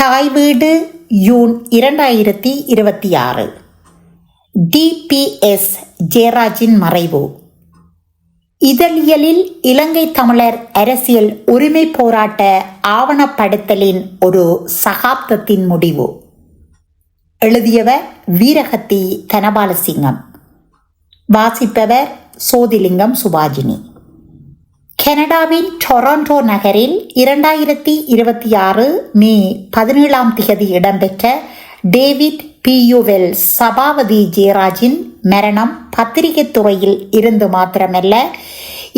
தாய் வீடு June 2026. DPS ஜெயராஜின் மறைவு. இதழியலில் இலங்கை தமிழர் அரசியல் உரிமை போராட்ட ஆவணப்படுத்தலின் ஒரு சகாப்தத்தின் முடிவு. எழுதியவர் வீரகத்தி தனபாலசிங்கம். வாசிப்பவர் சோதிலிங்கம் சுபாஜினி. கனடாவின் டொரண்டோ நகரில் 2026 மே 17 இடம்பெற்ற டேவிட் பியூவெல் சபாபதி ஜெயராஜின் மரணம் பத்திரிகை துறையில் இருந்து மாத்திரமல்ல,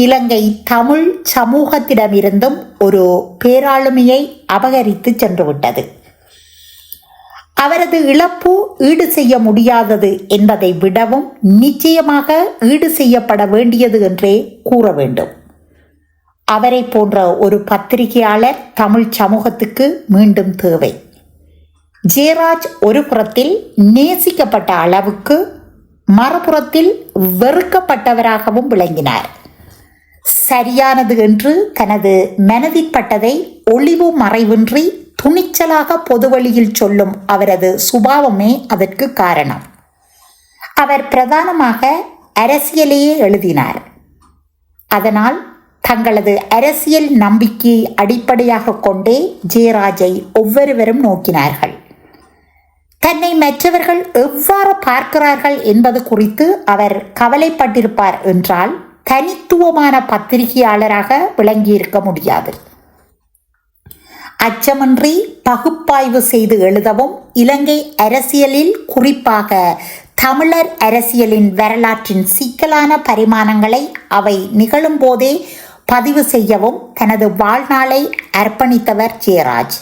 இலங்கை தமிழ் சமூகத்திடமிருந்தும் ஒரு பேராளுமையை அபகரித்து சென்றுவிட்டது. அவரது இழப்பு ஈடு செய்ய முடியாதது என்பதை விடவும் நிச்சயமாக ஈடு செய்யப்பட வேண்டியது என்றே கூற வேண்டும். அவரை போன்ற ஒரு பத்திரிகையாளர் தமிழ் சமூகத்துக்கு மீண்டும் தேவை. ஜெயராஜ் ஒரு புறத்தில் நேசிக்கப்பட்ட அளவுக்கு மறுபுறத்தில் வெறுக்கப்பட்டவராகவும் விளங்கினார். சரியானது என்று தனது மனதிற்பட்டதை ஒளிவு மறைவின்றி துணிச்சலாக பொதுவழியில் சொல்லும் அவரது சுபாவமே அதற்கு காரணம். அவர் பிரதானமாக அரசியலையே எழுதினார். அதனால் தங்களது அரசியல் நம்பிக்கையை அடிப்படையாக கொண்டே ஜெயராஜை ஒவ்வொருவரும் நோக்கினார்கள். தன்னை மற்றவர்கள் எவ்வாறு பார்க்கிறார்கள் என்பது குறித்து அவர் கவலைப்பட்டிருப்பார் என்றால் தனித்துவமான பத்திரிகையாளராக விளங்கியிருக்க முடியாது. அச்சமின்றி பகுப்பாய்வு செய்து எழுதவும், இலங்கை அரசியலில் குறிப்பாக தமிழர் அரசியலின் வரலாற்றின் சிக்கலான பரிமாணங்களை அவை நிகழும் போதே பதிவு செய்யவும் தனது வாழ்நாளை அர்ப்பணித்தவர் ஜெயராஜ்.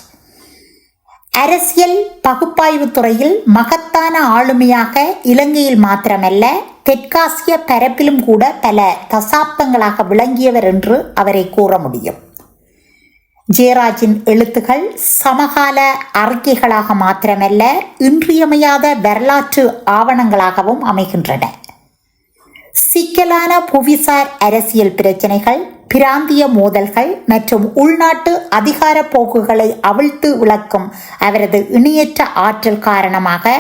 அரசியல் பகுப்பாய்வு துறையில் மகத்தான ஆளுமையாக இலங்கையில் மாத்திரமல்ல, தெற்காசிய பரப்பிலும் கூட பல தசாப்தங்களாக விளங்கியவர் என்று அவரை கூற முடியும். ஜெயராஜின் எழுத்துக்கள் சமகால அறிக்கைகளாக மாத்திரமல்ல, இன்றியமையாத வரலாற்று ஆவணங்களாகவும் அமைகின்றன. சிக்கலான புவிசார் அரசியல் பிரச்சனைகள், பிராந்திய மோதல்கள் மற்றும் உள்நாட்டு அதிகார போக்குகளை அவிழ்த்து விளக்கும் அவரது இணையற்ற ஆற்றல் காரணமாக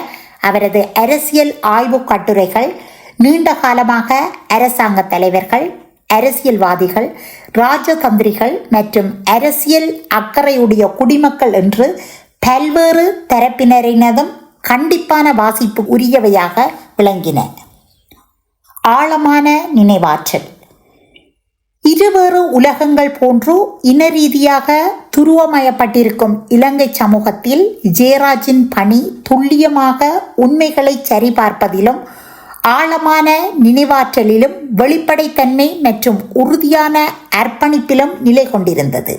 அவரது அரசியல் ஆய்வு கட்டுரைகள் நீண்ட காலமாக அரசாங்க தலைவர்கள், அரசியல்வாதிகள், ராஜதந்திரிகள் மற்றும் அரசியல் அக்கறையுடைய குடிமக்கள் என்று பல்வேறு தரப்பினரினதும் கண்டிப்பான வாசிப்பு உரியவையாக விளங்கின. ஆழமான நினைவாற்றல். இருவேறு உலகங்கள் போன்று இன ரீதியாக துருவமயப்பட்டிருக்கும் இலங்கை சமூகத்தில் ஜெயராஜின் பணி துல்லியமாக உண்மைகளை சரிபார்ப்பதிலும் ஆழமான நினைவாற்றலிலும் வெளிப்படைத்தன்மை மற்றும் உறுதியான அர்ப்பணிப்பிலும் நிலை கொண்டிருந்தது.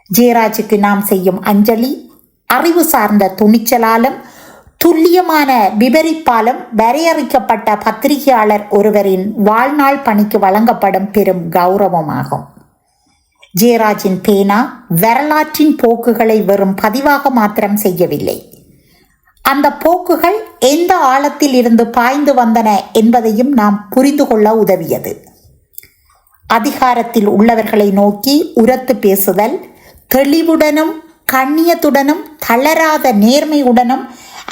ஜெயராஜுக்கு நாம் செய்யும் அஞ்சலி அறிவு சார்ந்த துணிச்சலாலும் துல்லியமான விவரிப்பாலும் வரையறுக்கப்பட்ட பத்திரிகையாளர் ஒருவரின் வாழ்நாள் பணிக்கு வழங்கப்படும் பெரும் கௌரவமாகும். ஜெயராஜின் பேனா வரலாற்றின் போக்குகளை வெறும் பதிவாக மாத்திரம் செய்யவில்லை, அந்த போக்குகள் எந்த ஆழத்தில் இருந்து பாய்ந்து வந்தன என்பதையும் நாம் புரிந்து கொள்ள உதவியது. அதிகாரத்தில் உள்ளவர்களை நோக்கி உரத்து பேசுதல், தெளிவுடனும் கண்ணியத்துடனும் தளராத நேர்மையுடனும்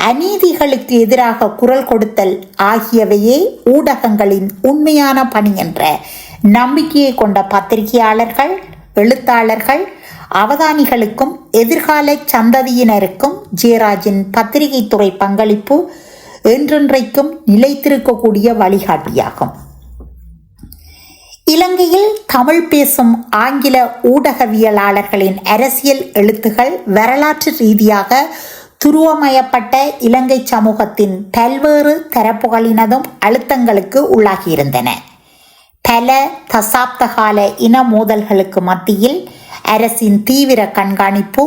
அநீதிகளுக்கு எதிராக குரல் கொடுத்தல் ஆகியவையே ஊடகங்களின் உண்மையான பணி என்ற நம்பிக்கையை கொண்ட பத்திரிகையாளர்கள், எழுத்தாளர்கள், அவதானிகளுக்கும் எதிர்கால சந்ததியினருக்கும் ஜெயராஜின் பத்திரிகை துறை பங்களிப்பு என்றென்றைக்கும் நிலைத்திருக்கக்கூடிய வழிகாட்டியாகும். இலங்கையில் தமிழ் பேசும் ஆங்கில ஊடகவியலாளர்களின் அரசியல் எழுத்துகள் வரலாற்று ரீதியாக துருவமயப்பட்ட இலங்கை சமூகத்தின் பல்வேறு தரப்புகளினதும் அழுத்தங்களுக்கு உள்ளாகியிருந்தன. பல தசாப்தகால இன மோதல்களுக்கு மத்தியில் அரசின் தீவிர கண்காணிப்பு,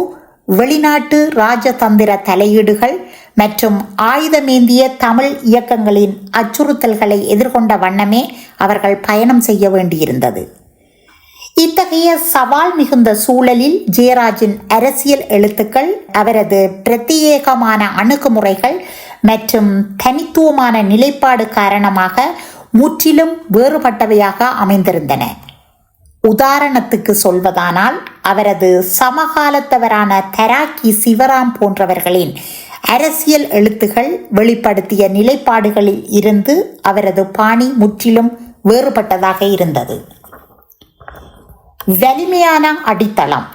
வெளிநாட்டு ராஜதந்திர தலையீடுகள் மற்றும் ஆயுதமேந்திய தமிழ் இயக்கங்களின் அச்சுறுத்தல்களை எதிர்கொண்ட வண்ணமே அவர்கள் பயணம் செய்ய வேண்டியிருந்தது. இத்தகைய சவால் மிகுந்த சூழலில் ஜெயராஜின் அரசியல் எழுத்துக்கள் அவரது பிரத்யேகமான அணுகுமுறைகள் மற்றும் தனித்துவமான நிலைப்பாடு காரணமாக முற்றிலும் வேறுபட்டவையாக அமைந்திருந்தன. உதாரணத்துக்கு சொல்வதானால் அவரது சமகாலத்தவரான தராக்கி சிவராம் போன்றவர்களின் அரசியல் எழுத்துகள் வெளிப்படுத்திய நிலைப்பாடுகளில் இருந்து அவரது பாணி முற்றிலும் வேறுபட்டதாக இருந்தது. வலிமையான அடித்தளம்.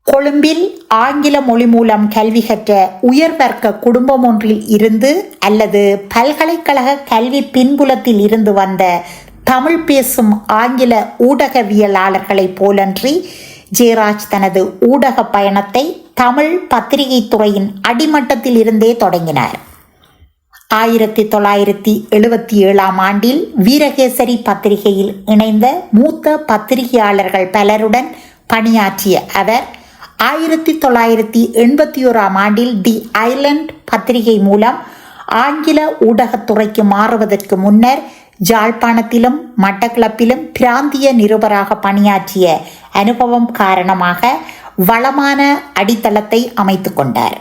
கொழும்பில் ஆங்கில மொழி மூலம் கல்வி கற்ற உயர்வர்க்க குடும்பம் ஒன்றில் இருந்து அல்லது பல்கலைக்கழக கல்வி பின்புலத்தில் இருந்து வந்த தமிழ் பேசும் ஆங்கில ஊடகவியலாளர்களைப் போலன்றி ஜெயராஜ் தனது ஊடக பயணத்தை தமிழ் பத்திரிகை துறையின் அடிமட்டத்தில் இருந்தே தொடங்கினார். 1977 ஆண்டில் வீரகேசரி பத்திரிகையில் இணைந்த மூத்த பத்திரிகையாளர்கள் பலருடன் பணியாற்றிய அவர் 1981 ஆண்டில் தி ஐலண்ட் பத்திரிகை மூலம் ஆங்கில ஊடகத்துறைக்கு மாறுவதற்கு முன்னர் ஜாழ்ப்பாணத்திலும் மட்டக்களப்பிலும் பிராந்திய நிருபராக பணியாற்றிய அனுபவம் காரணமாக வளமான அடித்தளத்தை அமைத்து கொண்டார்.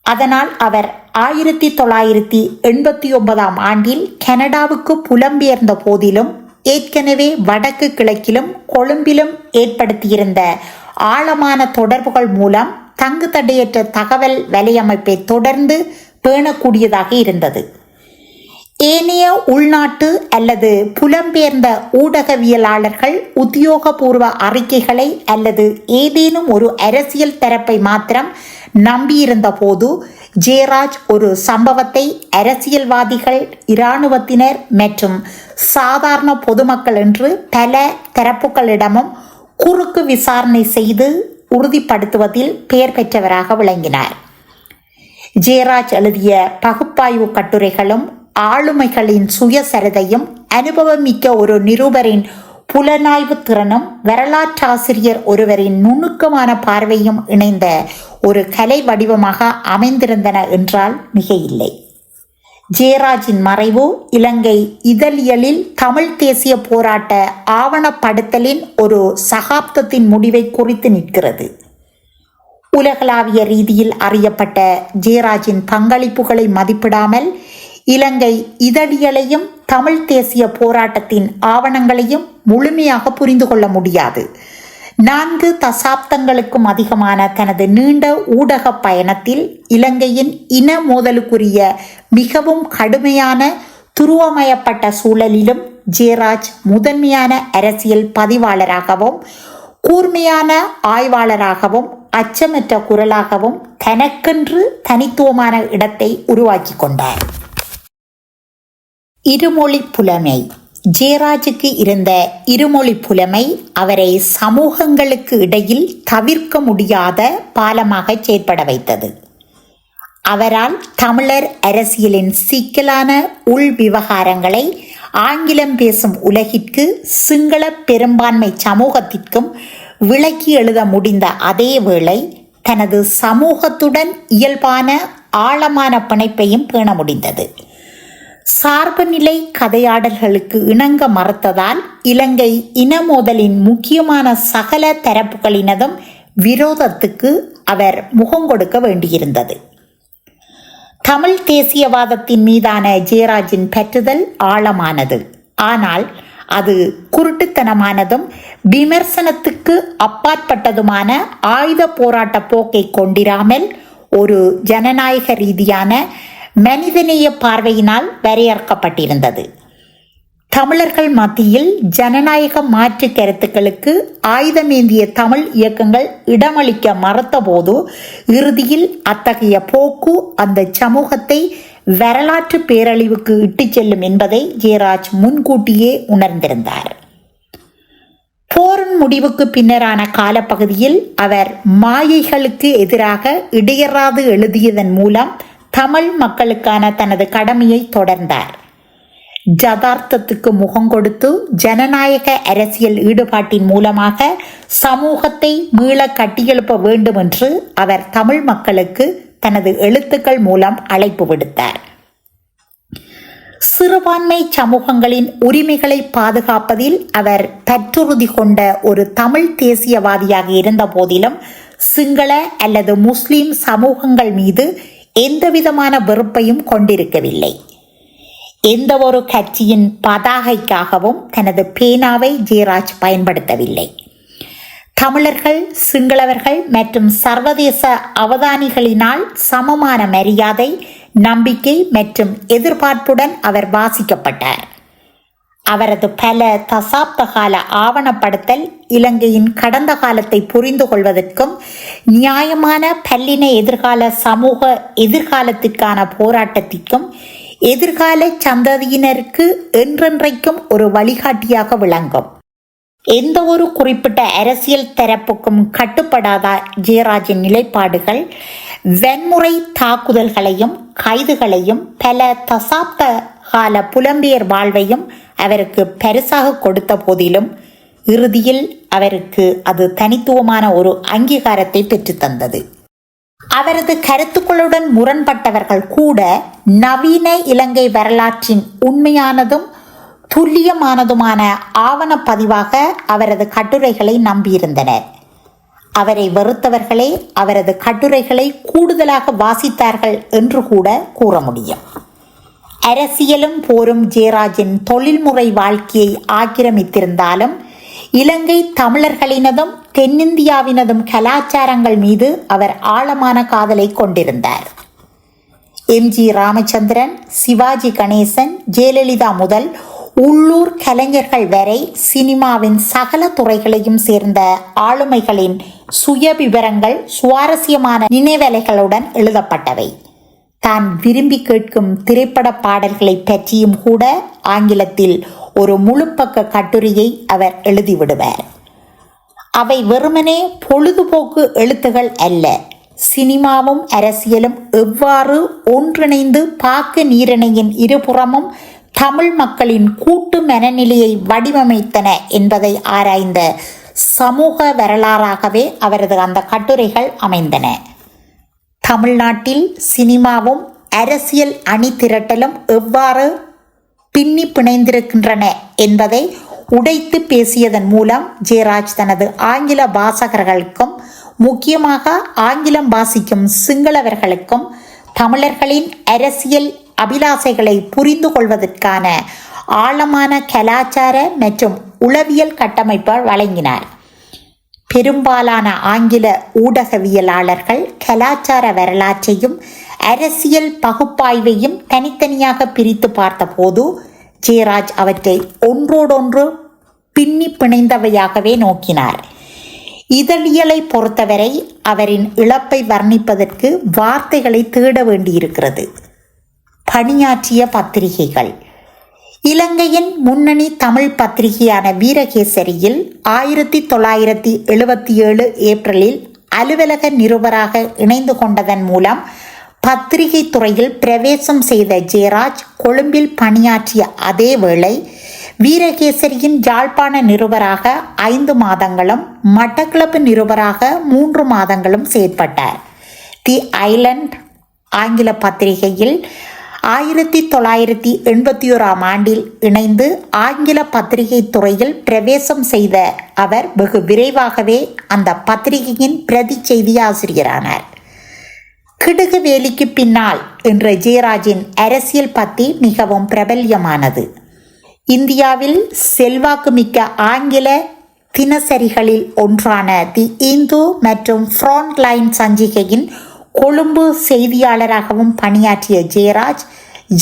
அதனால் அவர் 1989 ஆண்டில் கனடாவுக்கு புலம்பெயர்ந்த போதிலும் ஏற்கனவே வடக்கு கிழக்கிலும் கொழும்பிலும் ஏற்படுத்தியிருந்த ஆழமான தொடர்புகள் மூலம் தங்கு தடையற்ற தகவல் வலையமைப்பை தொடர்ந்து பேணக்கூடியதாக இருந்தது. ஏனைய உள்நாட்டு அல்லது புலம்பெயர்ந்த ஊடகவியலாளர்கள் உத்தியோகபூர்வ அறிக்கைகளை அல்லது ஏதேனும் ஒரு அரசியல் தரப்பை மாத்திரம் நம்பியிருந்த போது ஜெயராஜ் ஒரு சம்பவத்தை அரசியல்வாதிகள், இராணுவத்தினர் மற்றும் சாதாரண பொதுமக்கள் என்று பல தரப்புகளிடமும் குறுக்கு விசாரணை செய்து உறுதிப்படுத்துவதில் பெயர் பெற்றவராக விளங்கினார். ஜெயராஜ் எழுதிய பகுப்பாய்வு கட்டுரைகளும் ஆளுமைகளின் சுயசரிதையும் அனுபவமிக்க ஒரு நிருபரின் புலனாய்வு திறனும் வரலாற்றாசிரியர் ஒருவரின் நுணுக்கமான பார்வையும் இணைந்த ஒரு கலை வடிவமாக அமைந்திருந்தன என்றால் மிகையில்லை. ஜெயராஜின் மறைவு இலங்கை இதழியலில் தமிழ் தேசிய போராட்ட ஆவணப்படுத்தலின் ஒரு சகாப்தத்தின் முடிவை குறித்து நிற்கிறது. உலகளாவிய ரீதியில் அறியப்பட்ட ஜெயராஜின் பங்களிப்புகளை மதிப்பிடாமல் இலங்கை இதழியலையும் தமிழ் தேசிய போராட்டத்தின் ஆவணங்களையும் முழுமையாக புரிந்து கொள்ள முடியாது. 4 தசாப்தங்களுக்கும் அதிகமான தனது நீண்ட ஊடக பயணத்தில் இலங்கையின் இன மோதலுக்குரிய மிகவும் கடுமையான துருவமயப்பட்ட சூழலிலும் ஜெயராஜ் முதன்மையான அரசியல் பதிவாளராகவும் கூர்மையான ஆய்வாளராகவும் அச்சமற்ற குரலாகவும் தனக்கென்று தனித்துவமான இடத்தை உருவாக்கி கொண்டார். இருமொழி புலமை. ஜெயராஜுக்கு இருந்த இருமொழி புலமை அவரை சமூகங்களுக்கு இடையில் தவிர்க்க முடியாத பாலமாக செயற்பட வைத்தது. அவரால் தமிழர் அரசியலின் சிக்கலான உள் விவகாரங்களை ஆங்கிலம் பேசும் உலகிற்கு, சிங்கள பெரும்பான்மை சமூகத்திற்கும் விளக்கி எழுத முடிந்த அதே வேளை தனது சமூகத்துடன் இயல்பான ஆழமான பிணைப்பையும் பேண முடிந்தது. சார்புநிலை கதையாடல்களுக்கு இணங்க மறுத்ததால் இலங்கை இன மோதலின் முக்கியமான சகல தரப்புகளினதும் விரோதத்துக்கு அவர் முகங்கொடுக்க வேண்டியிருந்தது. தமிழ் தேசியவாதத்தின் மீதான ஜெயராஜின் பற்றுதல் ஆழமானது. ஆனால் அது குருட்டுத்தனமானதும் விமர்சனத்துக்கு அப்பாற்பட்டதுமான ஆயுத போராட்ட போக்கை கொண்டிராமல் ஒரு ஜனநாயக ரீதியான மனிதநேய பார்வையினால் வரையறுக்கப்பட்டிருந்தது. தமிழர்கள் மத்தியில் ஜனநாயக மாற்று கருத்துக்களுக்கு ஆயுதமேந்திய தமிழ் இயக்கங்கள் இடமளிக்க மறுத்தபோது இறுதியில் அத்தகைய போக்கு அந்த சமூகத்தை வரலாற்று பேரழிவுக்கு இட்டுச் செல்லும் என்பதை ஜெயராஜ் முன்கூட்டியே உணர்ந்திருந்தார். போரின் முடிவுக்கு பின்னரான காலப்பகுதியில் அவர் மாயைகளுக்கு எதிராக இடையறாது எழுதியதன் மூலம் தமிழ் மக்களுக்கான தனது கடமையை தொடர்ந்தார். ஜதார்த்தத்துக்கு முகங்கொடுத்து ஜனநாயக அரசியல் ஈடுபாட்டின் மூலமாக சமூகத்தை மீள கட்டியெழுப்ப வேண்டும் என்று அவர் தமிழ் மக்களுக்கு தனது எழுத்துக்கள் மூலம் அழைப்பு விடுத்தார். சிறுபான்மை சமூகங்களின் உரிமைகளை பாதுகாப்பதில் அவர் பற்றுறுதி கொண்ட ஒரு தமிழ் தேசியவாதியாக இருந்த போதிலும் சிங்கள அல்லது முஸ்லிம் சமூகங்கள் மீது எந்தவிதமான வெறுப்பையும் கொண்டிருக்கவில்லை. எந்த ஒரு கட்சியின் பதாகைக்காகவும் தனது பேனாவை ஜெயராஜ் பயன்படுத்தவில்லை. தமிழர்கள், சிங்களவர்கள் மற்றும் சர்வதேச அவதானிகளினால் சமமான மரியாதை, நம்பிக்கை மற்றும் எதிர்பார்ப்புடன் அவர் வாசிக்கப்பட்டார். அவரது பல தசாப்த கால ஆவணப்படுத்தல் இலங்கையின் கடந்த காலத்தை புரிந்து கொள்வதற்கும் நியாயமான பல்லின எதிர்கால சமூக எதிர்காலத்திற்கான போராட்டத்திற்கும் எதிர்கால சந்ததியினருக்கு என்றென்றைக்கும் ஒரு வழிகாட்டியாக விளங்கும். எந்த ஒரு குறிப்பிட்ட அரசியல் தரப்புக்கும் கட்டுப்படாத ஜெயராஜின் நிலைப்பாடுகள் வன்முறை தாக்குதல்களையும் கைதுகளையும் பல தசாப்த கால புலம்பெயர் வாழ்வையும் அவருக்கு பரிசாக கொடுத்த போதிலும் இறுதியில் அவருக்கு அது தனித்துவமான ஒரு அங்கீகாரத்தை பெற்றுத்தந்தது. அவரது கருத்துக்களுடன் முரண்பட்டவர்கள் கூட நவீன இலங்கை வரலாற்றின் உண்மையானதும் துல்லியமானதுமான ஆவணப்பதிவாக அவரது கட்டுரைகளை நம்பியிருந்தனர். அவரை வெறுத்தவர்களே அவரது கட்டுரைகளை கூடுதலாக வாசித்தார்கள் என்று கூட கூற முடியும். அரசியலும் போரும் ஜெயராஜின் தொழில்முறை வாழ்க்கையை ஆக்கிரமித்திருந்தாலும் இலங்கை தமிழர்களினதும் தென்னிந்தியாவினதும் கலாச்சாரங்கள் மீது அவர் ஆழமான காதலை கொண்டிருந்தார். எம்.ஜி. ராமச்சந்திரன், சிவாஜி கணேசன், ஜெயலலிதா முதல் உள்ளூர் கலைஞர்கள் வரை சினிமாவின் சகல துறைகளையும் சேர்ந்த ஆளுமைகளின் சுயவிவரங்கள் சுவாரஸ்யமான நினைவலைகளுடன் எழுதப்பட்டவை. தான் விரும்பி கேட்கும் திரைப்பட பாடல்களை பற்றியும் கூட ஆங்கிலத்தில் ஒரு முழுப்பக்க கட்டுரையை அவர் எழுதிவிடுவார். அவை வெறுமனே பொழுதுபோக்கு எழுத்துகள் அல்ல. சினிமாவும் அரசியலும் எவ்வாறு ஒன்றிணைந்து பாக்கு நீரிணையின் இருபுறமும் தமிழ் மக்களின் கூட்டு மனநிலையை வடிவமைத்தன என்பதை ஆராய்ந்த சமூக வரலாறாகவே அவரது அந்த கட்டுரைகள் அமைந்தன. தமிழ்நாட்டில் சினிமாவும் அரசியல் அணி திரட்டலும் எவ்வாறு பின்னி பிணைந்திருக்கின்றன என்பதை உடைத்து பேசியதன் மூலம் ஜெயராஜ் தனது ஆங்கில வாசகர்களுக்கும் முக்கியமாக ஆங்கிலம் வாசிக்கும் சிங்களவர்களுக்கும் தமிழர்களின் அரசியல் அபிலாசைகளை புரிந்து கொள்வதற்கான ஆழமான கலாச்சார மற்றும் உளவியல் கட்டமைப்பை வழங்கினார். பெரும்பாலான ஆங்கில ஊடகவியலாளர்கள் கலாச்சார வரலாற்றையும் அரசியல் பகுப்பாய்வையும் தனித்தனியாக பிரித்து பார்த்தபோது ஜெயராஜ் அவற்றை ஒன்றோடொன்று பின்னி பிணைந்தவையாகவே நோக்கினார். இதழியலை பொறுத்தவரை அவரின் இழப்பை வர்ணிப்பதற்கு வார்த்தைகளை தேட வேண்டியிருக்கிறது. பணியாற்றிய பத்திரிகைகள். இலங்கையின் முன்னணி தமிழ் பத்திரிகையான வீரகேசரியில் 1977 ஏப்ரலில் அலுவலக நிருபராக இணைந்து கொண்டதன் மூலம் பத்திரிகை துறையில் பிரவேசம் செய்த ஜெயராஜ் கொழும்பில் பணியாற்றிய அதே வேளை வீரகேசரியின் யாழ்ப்பாண நிருபராக 5 மாதங்களும் மட்டக்களப்பு நிருபராக 3 மாதங்களும் செயற்பட்டார். தி ஐலண்ட் ஆங்கில பத்திரிகையில் 1981 ஆண்டில் இணைந்து ஆங்கில பத்திரிகை துறையில் பிரவேசம் செய்த அவர் வெகு விரைவாகவே அந்த பத்திரிகையின் பிரதி செய்தி ஆசிரியரானார். கிடுகு வேலிக்கு பின்னால் என்ற ஜெயராஜின் அரசியல் பத்தி மிகவும் பிரபல்யமானது. இந்தியாவில் செல்வாக்குமிக்க ஆங்கில தினசரிகளில் ஒன்றான தி இந்து மற்றும் ஃப்ரண்ட் லைன் சஞ்சிகையின் கொழும்பு செய்தியாளராகவும் பணியாற்றிய ஜெயராஜ்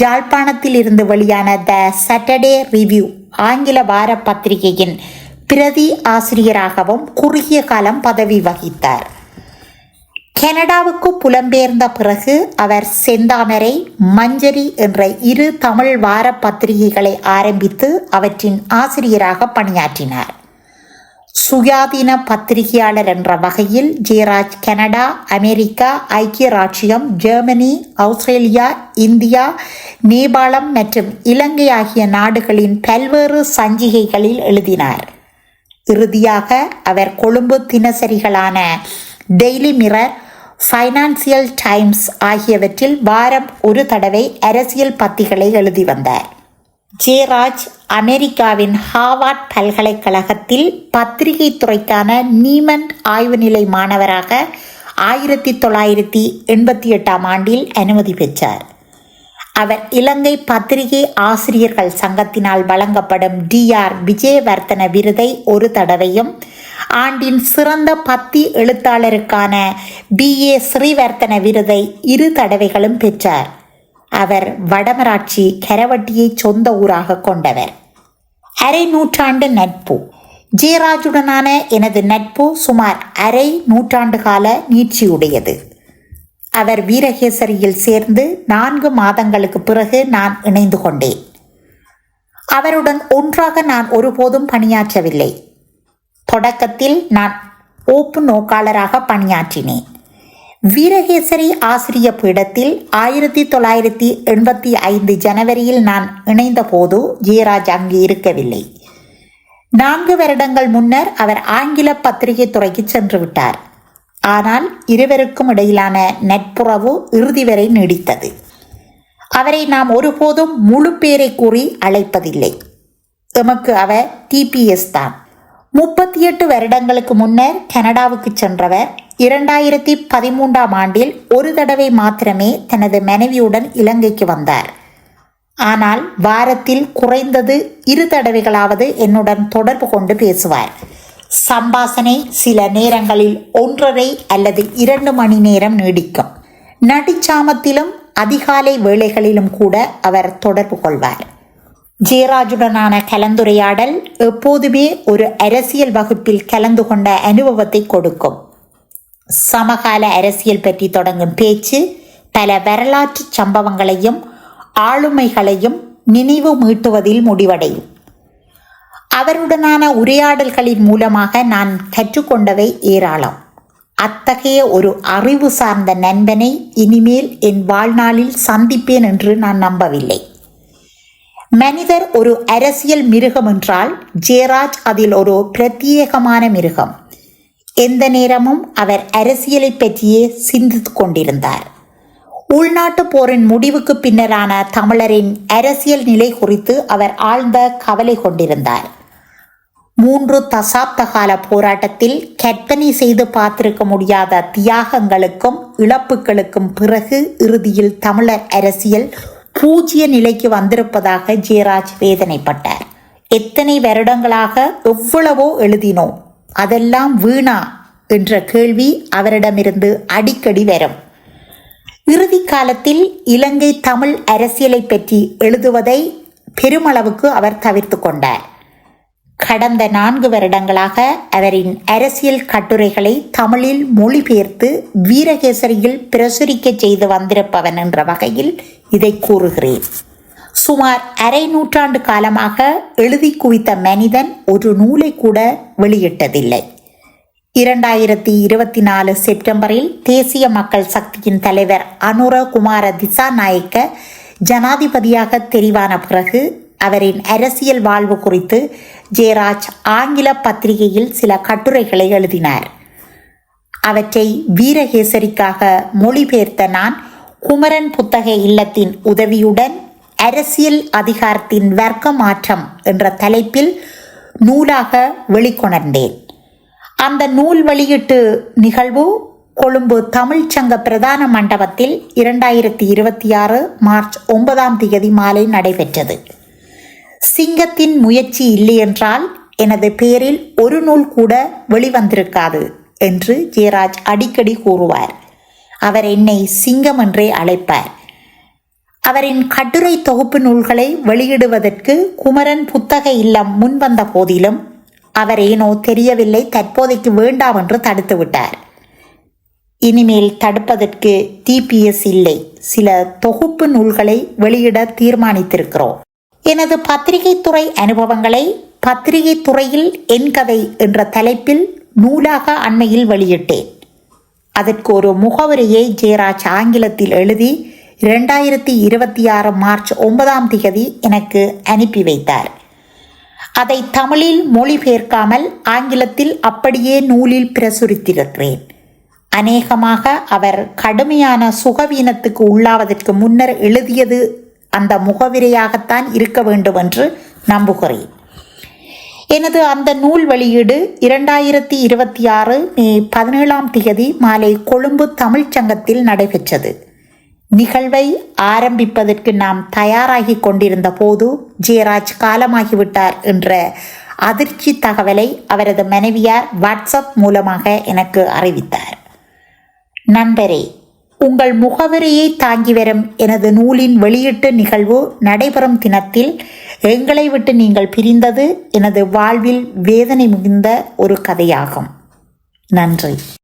யாழ்ப்பாணத்தில் இருந்து வெளியான த சாட்டர்டே ரிவ்யூ ஆங்கில வார பத்திரிகையின் பிரதி ஆசிரியராகவும் குறுகிய காலம் பதவி வகித்தார். கனடாவுக்கு புலம்பெயர்ந்த பிறகு அவர் செந்தாமரை, மஞ்சரி என்ற 2 தமிழ் வார பத்திரிகைகளை ஆரம்பித்து அவற்றின் ஆசிரியராக பணியாற்றினார். சுயாதீன பத்திரிகையாளர் என்ற வகையில் ஜெயராஜ் கனடா, அமெரிக்கா, ஐக்கிய ராச்சியம், ஜெர்மனி, ஆஸ்திரேலியா, இந்தியா, நேபாளம் மற்றும் இலங்கை ஆகிய நாடுகளின் பல்வேறு சஞ்சிகைகளில் எழுதினார். இறுதியாக அவர் கொழும்பு தினசரிகளான டெய்லி மிரர், ஃபைனான்சியல் டைம்ஸ் ஆகியவற்றில் வாரம் ஒரு தடவை அரசியல் பத்திகளை எழுதி வந்தார். ஜெயராஜ் அமெரிக்காவின் ஹார்வர்ட் பல்கலைக்கழகத்தில் பத்திரிகை துறைக்கான நீமண்ட் ஆய்வுநிலை மாணவராக 1988 ஆண்டில் அனுமதி பெற்றார். அவர் இலங்கை பத்திரிகை ஆசிரியர்கள் சங்கத்தினால் வழங்கப்படும் DR விஜயவர்த்தன விருதை ஒரு தடவையும், ஆண்டின் சிறந்த பத்தி எழுத்தாளருக்கான BA ஸ்ரீவர்த்தன விருதை 2 தடவைகளும் பெற்றார். அவர் வடமராட்சி கரவட்டியை சொந்த ஊராக கொண்டவர். அரை நூற்றாண்டு நட்பு. ஜெயராஜுடனான எனது நட்பு சுமார் அரை நூற்றாண்டு கால நீட்சியுடையது. அவர் வீரகேசரியில் சேர்ந்து 4 மாதங்களுக்கு பிறகு நான் இணைந்து கொண்டேன். அவருடன் ஒன்றாக நான் ஒருபோதும் பணியாற்றவில்லை. தொடக்கத்தில் நான் ஓப்பு நோக்காளராக பணியாற்றினேன். வீரகேசரி ஆசிரிய பீடத்தில் 1985 ஜனவரியில் நான் இணைந்த போது ஜெயராஜ் அங்கு இருக்கவில்லை. 4 வருடங்கள் முன்னர் அவர் ஆங்கில பத்திரிகை துறைக்கு சென்று விட்டார். ஆனால் இருவருக்கும் இடையிலான நட்புறவு இறுதி வரை நீடித்தது. அவரை நாம் ஒருபோதும் முழு பேரை கூறி அழைப்பதில்லை. எமக்கு அவர் TPS தான். 38 வருடங்களுக்கு முன்னர் கனடாவுக்கு சென்றவர் 2013ஆம் ஆண்டில் ஒரு தடவை மாத்திரமே தனது மனைவியுடன் இலங்கைக்கு வந்தார். ஆனால் வாரத்தில் குறைந்தது 2 தடவைகளாவது என்னுடன் தொடர்பு கொண்டு பேசுவார். சம்பாசனை சில நேரங்களில் 1.5 அல்லது 2 மணி நேரம் நீடிக்கும். நடிச்சாமத்திலும் அதிகாலை வேளைகளிலும் கூட அவர் தொடர்பு கொள்வார். ஜெயராஜுடனான கலந்துரையாடல் எப்போதுமே ஒரு அரசியல் வகுப்பில் கலந்து கொண்ட அனுபவத்தை கொடுக்கும். சமகால அரசியல் பற்றி தொடங்கும் பேச்சு பல வரலாற்று சம்பவங்களையும் ஆளுமைகளையும் நினைவு மீட்டுவதில் முடிவடையும். அவருடனான உரையாடல்களின் மூலமாக நான் கற்றுக்கொண்டவை ஏராளம். அத்தகைய ஒரு அறிவு சார்ந்த நண்பனை இனிமேல் என் வாழ்நாளில் சந்திப்பேன் என்று நான் நம்பவில்லை. மனிதர் ஒரு அரசியல் மிருகம் என்றால் ஜெயராஜ் அதில் ஒரு பிரத்யேகமான மிருகம். எந்த நேரமும் அவர் அரசியலை பற்றியே சிந்தித்து கொண்டிருந்தார். உள்நாட்டு போரின் முடிவுக்கு பின்னரான தமிழரின் அரசியல் நிலை குறித்து அவர் ஆழ்ந்த கவலை கொண்டிருந்தார். 3 தசாப்த கால போராட்டத்தில் கற்பனை செய்து பார்த்திருக்க முடியாத தியாகங்களுக்கும் இழப்புகளுக்கும் பிறகு இறுதியில் தமிழர் அரசியல் பூஜ்ய நிலைக்கு வந்திருப்பதாக ஜெயராஜ் வேதனைப்பட்டார். எத்தனை வருடங்களாக எவ்வளவோ எழுதினோம், அதெல்லாம் வீணா என்ற கேள்வி அவரிடமிருந்து அடிக்கடி வரும். இறுதி காலத்தில் இலங்கை தமிழ் அரசியலை பற்றி எழுதுவதை பெருமளவுக்கு அவர் தவிர்த்து கொண்டார். கடந்த 4 வருடங்களாக அவரின் அரசியல் கட்டுரைகளை தமிழில் மொழிபெயர்த்து வீரகேசரியில் பிரசுரிக்க செய்து வந்திருப்பவன் என்ற வகையில் இதை கூறுகிறேன். சுமார் அரை நூற்றாண்டு காலமாக எழுதி குவித்த மனிதன் ஒரு நூலை கூட வெளியிட்டதில்லை. 2024 செப்டம்பரில் தேசிய மக்கள் சக்தியின் தலைவர் அனுர குமார திசாநாயக்க ஜனாதிபதியாக தெரிவான பிறகு அவரின் அரசியல் வாழ்வு குறித்து ஜெயராஜ் ஆங்கில பத்திரிகையில் சில கட்டுரைகளை எழுதினார். அவற்றை வீரகேசரிக்காக மொழிபெயர்த்த நான் குமரன் புத்தக இல்லத்தின் உதவியுடன் அரசியல் அதிகாரத்தின் வர்க்க மாற்றம் என்ற தலைப்பில் நூலாக வெளிக்கொணர்ந்தேன். அந்த நூல் வெளியீட்டு நிகழ்வு கொழும்பு தமிழ்ச்சங்க பிரதான மண்டபத்தில் 2026 மார்ச் 9 மாலை நடைபெற்றது. சிங்கத்தின் முயற்சி இல்லையென்றால் எனது பெயரில் ஒரு நூல் கூட வெளிவந்திருக்காது என்று ஜெயராஜ் அடிக்கடி கூறுவார். அவர் என்னை சிங்கம் என்றே அழைப்பார். அவரின் கட்டுரை தொகுப்பு நூல்களை வெளியிடுவதற்கு குமரன் புத்தக இல்லம் முன்வந்த போதிலும் அவர் ஏனோ தெரியவில்லை, தற்போதைக்கு வேண்டாம் என்று தடுத்துவிட்டார். இனிமேல் தடுப்பதற்கு TPS இல்லை, சில தொகுப்பு நூல்களை வெளியிட தீர்மானித்திருக்கிறோம். எனது பத்திரிகை துறை அனுபவங்களை பத்திரிகை துறையில் என் கதை என்ற தலைப்பில் நூலாக அண்மையில் வெளியிட்டேன். அதற்கு ஒரு முகவரியை ஜெயராஜ் ஆங்கிலத்தில் எழுதி 2026 மார்ச் 9 எனக்கு அனுப்பி வைத்தார். அதை தமிழில் மொழிபெயர்க்காமல் ஆங்கிலத்தில் அப்படியே நூலில் பிரசுரித்திருக்கிறேன். அநேகமாக அவர் கடுமையான சுகவீனத்துக்கு உள்ளாவதற்கு முன்னர் எழுதியது அந்த முகவிரையாகத்தான் இருக்க வேண்டும் என்று நம்புகிறேன். எனது அந்த நூல் வெளியீடு 2026 மே 17 மாலை கொழும்பு தமிழ்ச்சங்கத்தில் நடைபெற்றது. நிகழ்வை ஆரம்பிப்பதற்கு நாம் தயாராகி கொண்டிருந்த போது ஜெயராஜ் காலமாகிவிட்டார் என்ற அதிர்ச்சி தகவலை அவரது மனைவியார் வாட்ஸ்அப் மூலமாக எனக்கு அறிவித்தார். நண்பரே, உங்கள் முகவரியை தாங்கி வரும் எனது நூலின் வெளியீட்டு நிகழ்வு நடைபெறும் தினத்தில் எங்களை விட்டு நீங்கள் பிரிந்தது எனது வாழ்வில் வேதனை மிகுந்த ஒரு கதையாகும். நன்றி.